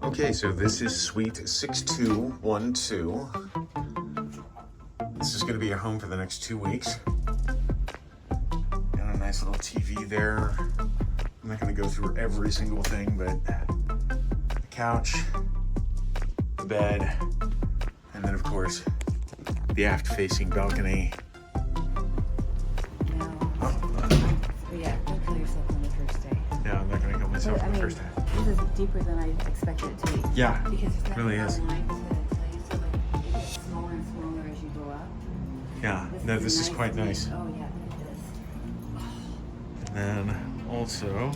Okay, so this is Suite 6212. This is going to be a home for the next 2 weeks. Got a nice little TV there. I'm not going to go through every single thing, but the couch, the bed, and then of course the aft-facing balcony. Yeah, don't kill yourself on the first day. Yeah, I'm not going to kill myself on the first day. This is deeper than I expected it to be. Yeah, because there's really is. line to tell you, so like it gets smaller and smaller as you go up. Yeah, no, this is quite nice. Oh yeah, it is. And then also,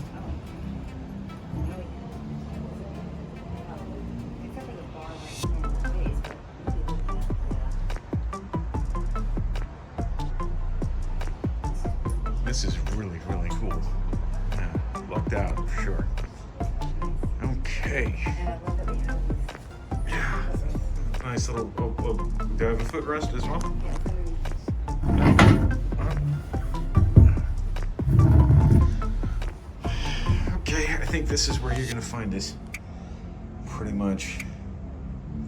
Except for the bar right here in the face, but really looking at this is really, really cool. Yeah, lucked out for sure. Okay. and I love that we have these. Yeah. Nice little, do I have a footrest as well? Okay, I think this is where you're gonna find us pretty much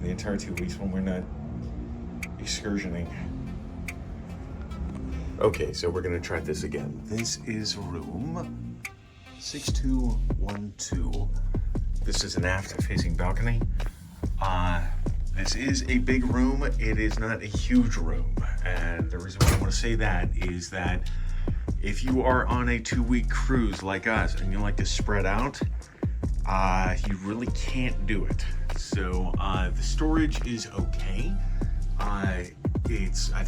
the entire 2 weeks when we're not excursioning. Okay, so we're gonna try this again. This is room 6212. This is an aft-facing balcony. This is a big room. It is not a huge room. And the reason why I want to say that is that if you are on a 2-week cruise like us and you like to spread out, you really can't do it. So the storage is okay. I've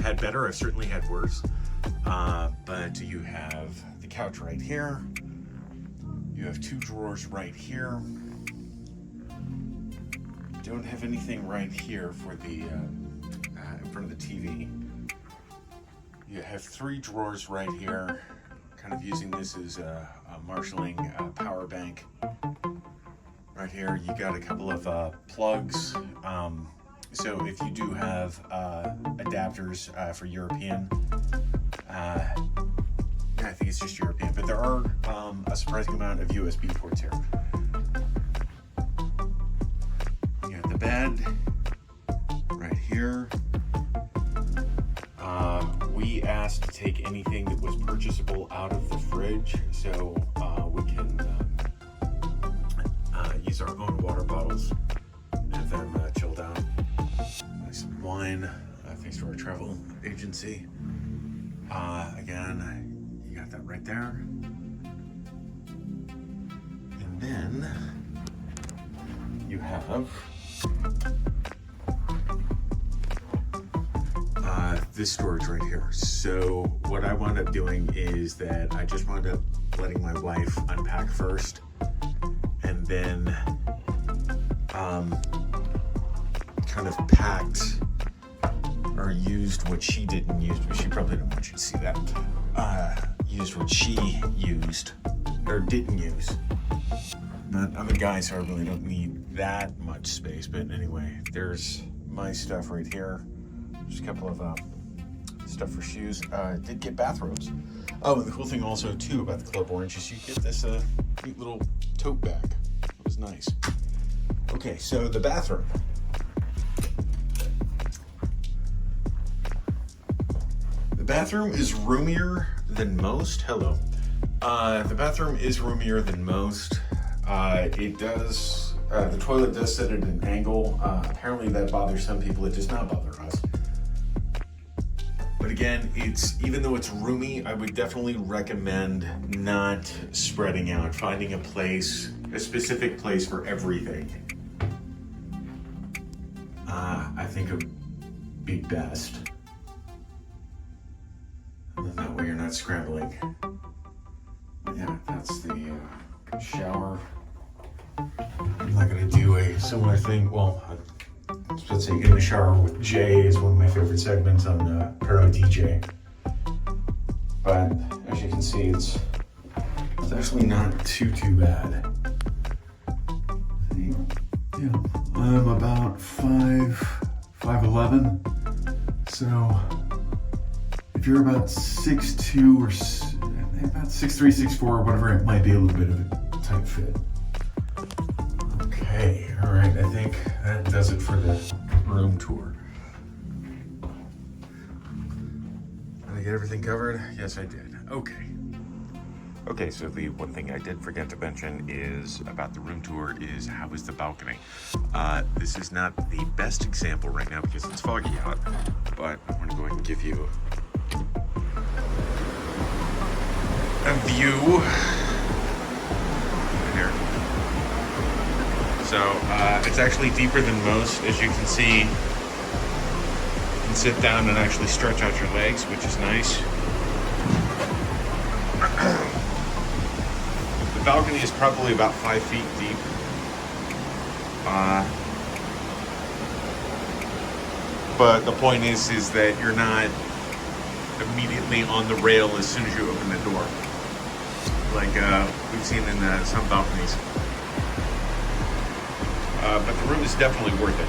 had better, I've certainly had worse. But you have the couch right here. You have 2 drawers right here. Don't have anything right here for the in front of the TV. You have 3 drawers right here, kind of using this as a marshalling power bank. Right here, you got a couple of plugs. So if you do have adapters for European, yeah, I think it's just European, but there are a surprising amount of USB ports here. The bed right here. We asked to take anything that was purchasable out of the fridge, so we can use our own water bottles and have them chilled out. Nice wine, thanks to our travel agency. Again, you got that right there. And then you have this storage right here. So what I wound up doing is that I just wound up letting my wife unpack first, and then kind of packed or used what she didn't use, but she probably didn't want you to see that. Used what she used or didn't use. I'm a guy, so I really don't need that much space, but anyway, there's my stuff right here. There's a couple of stuff for shoes. Did get bathrobes. Oh, and the cool thing also too about the Club Orange is you get this neat little tote bag. It was nice. Okay, so the bathroom. The bathroom is roomier than most. Hello. The bathroom is roomier than most. It does, the toilet does sit at an angle. Apparently that bothers some people. It does not bother us. But again, even though it's roomy, I would definitely recommend not spreading out, finding a specific place for everything. I think it would be best. And then that way you're not scrambling. But yeah, that's the shower. I'm not gonna do a similar thing. Well, let's say in the shower with Jay is one of my favorite segments on Pro DJ. But as you can see, it's actually not too bad. Yeah, I'm about 5'11", so if you're about 6'2" or about 6'3", 6'4", whatever, it might be a little bit of a tight fit. Okay. Okay, all right. I think that does it for the room tour. Did I get everything covered? Yes, I did. Okay. Okay, so the one thing I did forget to mention is about the room tour is how is the balcony. This is not the best example right now because it's foggy out, but I'm going to go ahead and give you a view here. So it's actually deeper than most. As you can see, you can sit down and actually stretch out your legs, which is nice. The balcony is probably about 5 feet deep. But the point is that you're not immediately on the rail as soon as you open the door, like we've seen in some balconies. But the room is definitely worth it.